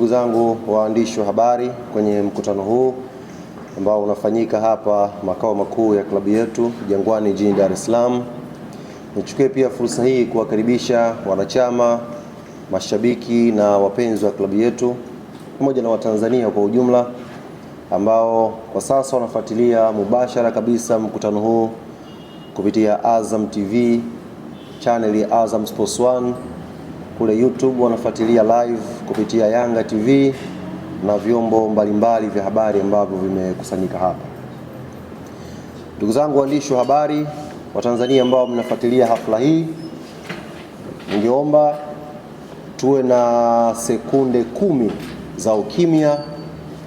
ndugu zangu waandishi wa habari kwenye mkutano huu ambao unafanyika hapa makao makuu ya klabu yetu Jangwani jijini Dar es Salaam. Nichukue pia fursa hii kuwakaribisha wanachama, mashabiki na wapenzi wa klabu yetu pamoja na Watanzania kwa ujumla ambao kwa sasa wanafuatilia mubashara kabisa mkutano huu kupitia Azam TV, channel ya Azam Sports 1, kule YouTube wanafuatilia live kupitia Yanga TV na vyombo mbalimbali vya habari ambavyo vimekusanyika hapa. Ndugu zangu waandishi wa habari wa Tanzania ambao mnafuatilia hafla hii, ningeomba tuwe na sekunde 10 za ukimya,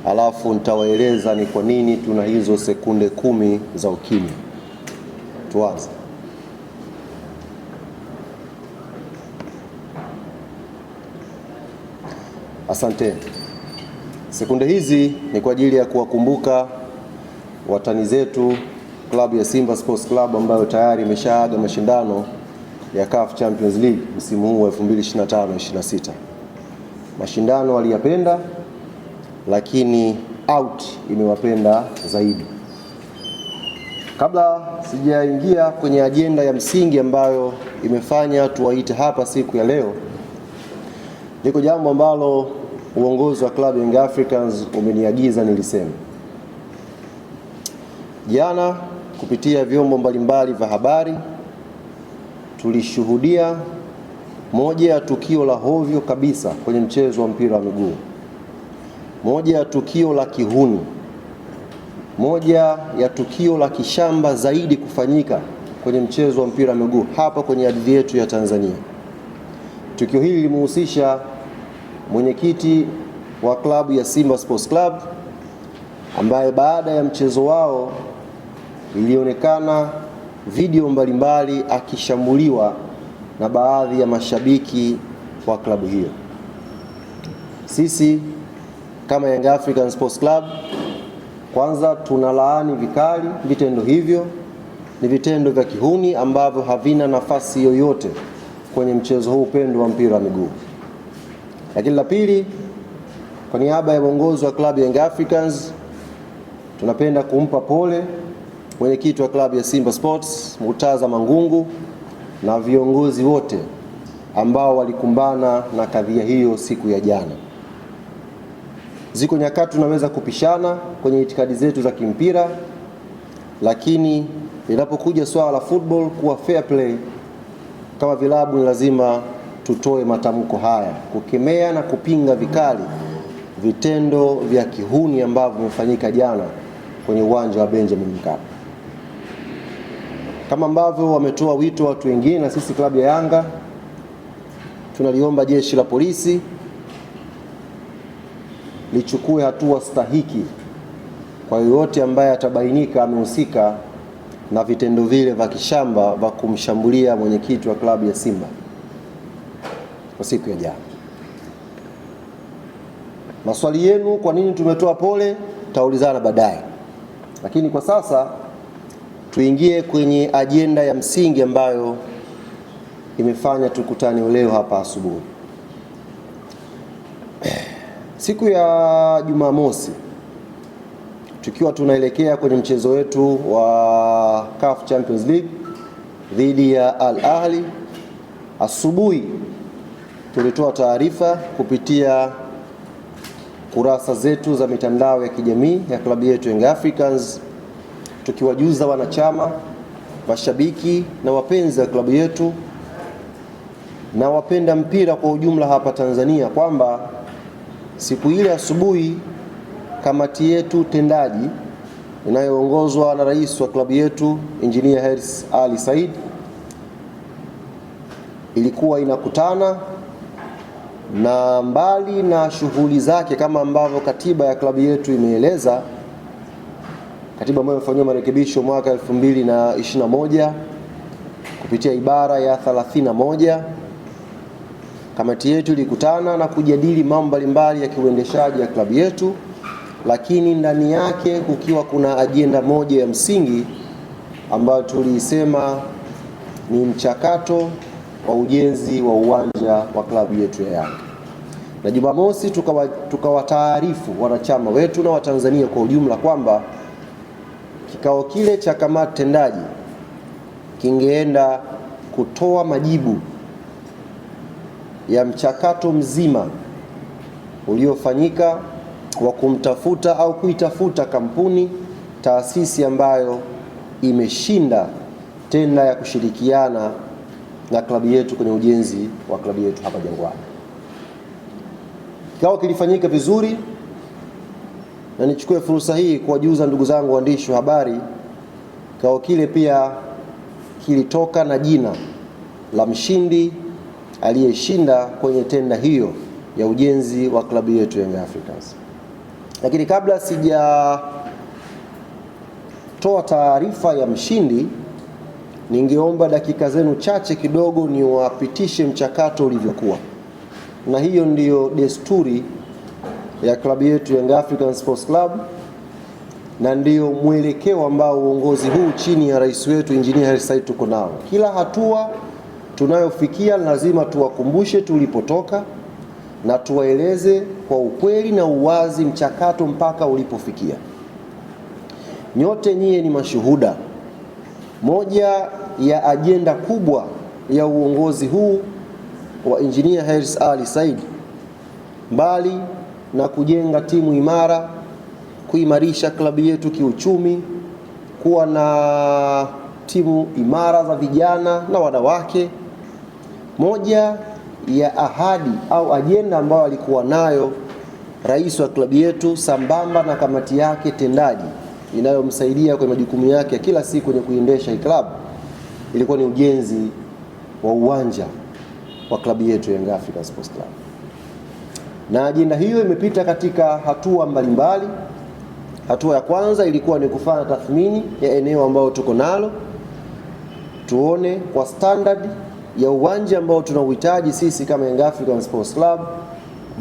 alafu nitawaeleza ni kwa nini tuna hizo sekunde 10 za ukimya. Tuanze. Asante. Sekunde hizi ni kwa ajili ya kuwakumbuka watani zetu klabu ya Simba Sports Club ambayo tayari imeshaaga mashindano ya CAF Champions League msimu huu wa 2025-26. Mashindano waliyapenda, lakini out imewapenda zaidi. Kabla sijaingia kwenye ajenda ya msingi ambayo imefanya tuwaite hapa siku ya leo, liko jambo ambalo uongozi wa klabu Young Africans umeniagiza niliseme. Jana kupitia vyombo mbalimbali vya habari tulishuhudia moja ya tukio la hovyo kabisa kwenye mchezo wa mpira wa miguu. Moja ya tukio la kihuni. Moja ya tukio la kishamba zaidi kufanyika kwenye mchezo wa mpira wa miguu hapa kwenye ardhi yetu ya Tanzania. Tukio hili limehusisha mwenyekiti wa klabu ya Simba Sports Club ambaye baada ya mchezo wao ilionekana video mbalimbali akishambuliwa na baadhi ya mashabiki wa klabu hiyo. Sisi kama Young African Sports Club kwanza tunalaani vikali vitendo hivyo. Ni vitendo vya kihuni ambavyo havina nafasi yoyote kwenye mchezo huu pendwa wa mpira wa miguu. Lakini la pili, kwa niaba ya uongozi wa klabu ya Young Africans tunapenda kumpa pole mwenyekiti wa klabu ya Simba Sports Murtaza Mangungu na viongozi wote ambao walikumbana na kadhia hiyo siku ya jana. Ziko nyakati tunaweza kupishana kwenye itikadi zetu za kimpira, lakini linapokuja swala la football kuwa fair play, kama vilabu ni lazima tutoe matamko haya kukemea na kupinga vikali vitendo vya kihuni ambavyo vimefanyika jana kwenye uwanja wa Benjamin Mkapa. Kama ambavyo wametoa wito watu wengine, na sisi klabu ya Yanga tunaliomba jeshi la polisi lichukue hatua stahiki kwa yoyote ambaye atabainika amehusika na vitendo vile vya kishamba vya kumshambulia mwenyekiti wa klabu ya Simba kwa siku ya jana. Maswali yenu kwa nini tumetoa pole taulizana baadaye, lakini kwa sasa tuingie kwenye ajenda ya msingi ambayo imefanya tukutane leo hapa asubuhi. Siku ya Jumamosi tukiwa tunaelekea kwenye mchezo wetu wa CAF Champions League dhidi ya Al Ahly, asubuhi tulitoa taarifa kupitia kurasa zetu za mitandao ya kijamii ya klabu yetu Young Africans, tukiwajuza wanachama, mashabiki na wapenzi wa klabu yetu na wapenda mpira kwa ujumla hapa Tanzania kwamba siku ile asubuhi kamati yetu tendaji inayoongozwa na rais wa klabu yetu Engineer Hersi Ali Said ilikuwa inakutana, na mbali na shughuli zake kama ambavyo katiba ya klabu yetu imeeleza, katiba ambayo imefanywa marekebisho mwaka 2021 kupitia ibara ya 31, kamati yetu ilikutana na kujadili mambo mbalimbali ya kiuendeshaji ya klabu yetu, lakini ndani yake kukiwa kuna ajenda moja ya msingi ambayo tulisema ni mchakato wa ujenzi wa uwanja wa klabu yetu ya Yanga. na Jumamosi tukawataarifu wanachama wetu na Watanzania kwa ujumla kwamba kikao kile cha kamati tendaji kingeenda kutoa majibu ya mchakato mzima uliofanyika wa kumtafuta au kuitafuta kampuni taasisi ambayo imeshinda tenda ya kushirikiana na klabu yetu kwenye ujenzi wa klabu yetu hapa Jangwani. Kikao kilifanyika vizuri, na nichukue fursa hii kuwajuza ndugu zangu waandishi wa habari, kikao kile pia kilitoka na jina la mshindi aliyeshinda kwenye tenda hiyo ya ujenzi wa klabu yetu Young Africans. Lakini kabla sijatoa taarifa ya mshindi, ningeomba dakika zenu chache kidogo niwapitishe mchakato ulivyokuwa. Na hiyo ndiyo desturi ya klabu yetu Young Africans Sports Club, na ndiyo mwelekeo ambao uongozi huu chini ya rais wetu Engineer Hersi Said tuko nao. Kila hatua tunayofikia lazima tuwakumbushe tulipotoka na tuwaeleze kwa ukweli na uwazi mchakato mpaka ulipofikia. Nyote nyie ni mashuhuda. Moja ya ajenda kubwa ya uongozi huu wa Engineer Hersi Ali Said, mbali na kujenga timu imara, kuimarisha klabu yetu kiuchumi, kuwa na timu imara za vijana na wanawake, moja ya ahadi au ajenda ambayo alikuwa nayo rais wa klabu yetu sambamba na kamati yake tendaji inayomsaidia kwa majukumu yake ya kila siku kwenye kuendesha hii klabu, ilikuwa ni ujenzi wa uwanja wa klabu yetu Young Africans Sports Club. Na ajenda hiyo imepita katika hatua mbalimbali. Hatua ya kwanza ilikuwa ni kufanya tathmini ya eneo ambalo tuko nalo, tuone kwa standard ya uwanja ambao tunauhitaji sisi kama Young Africans Sports Club,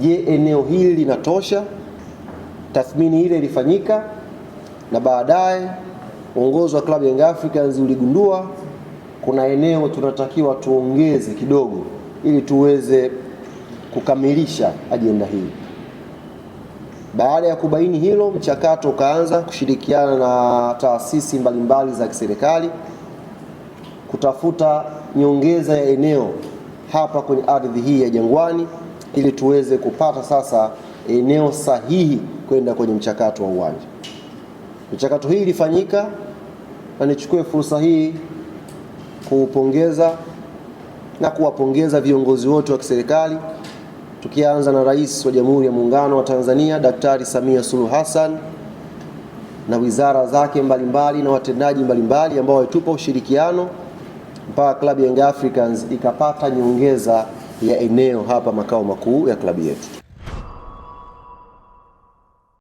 je, eneo hili linatosha? Tathmini ile ilifanyika, na baadaye uongozi wa klabu Young Africans uligundua kuna eneo tunatakiwa tuongeze kidogo ili tuweze kukamilisha ajenda hii. Baada ya kubaini hilo, mchakato ukaanza kushirikiana na taasisi mbalimbali za kiserikali kutafuta nyongeza ya eneo hapa kwenye ardhi hii ya Jangwani ili tuweze kupata sasa eneo sahihi kwenda kwenye mchakato wa uwanja. Mchakato hii ilifanyika, na nichukue fursa hii kuupongeza na kuwapongeza viongozi wote wa kiserikali, tukianza na Rais wa Jamhuri ya Muungano wa Tanzania Daktari Samia Suluhu Hassan na wizara zake mbalimbali na watendaji mbalimbali ambao walitupa ushirikiano mpaka klabu ya Young Africans ikapata nyongeza ya eneo hapa makao makuu ya klabu yetu.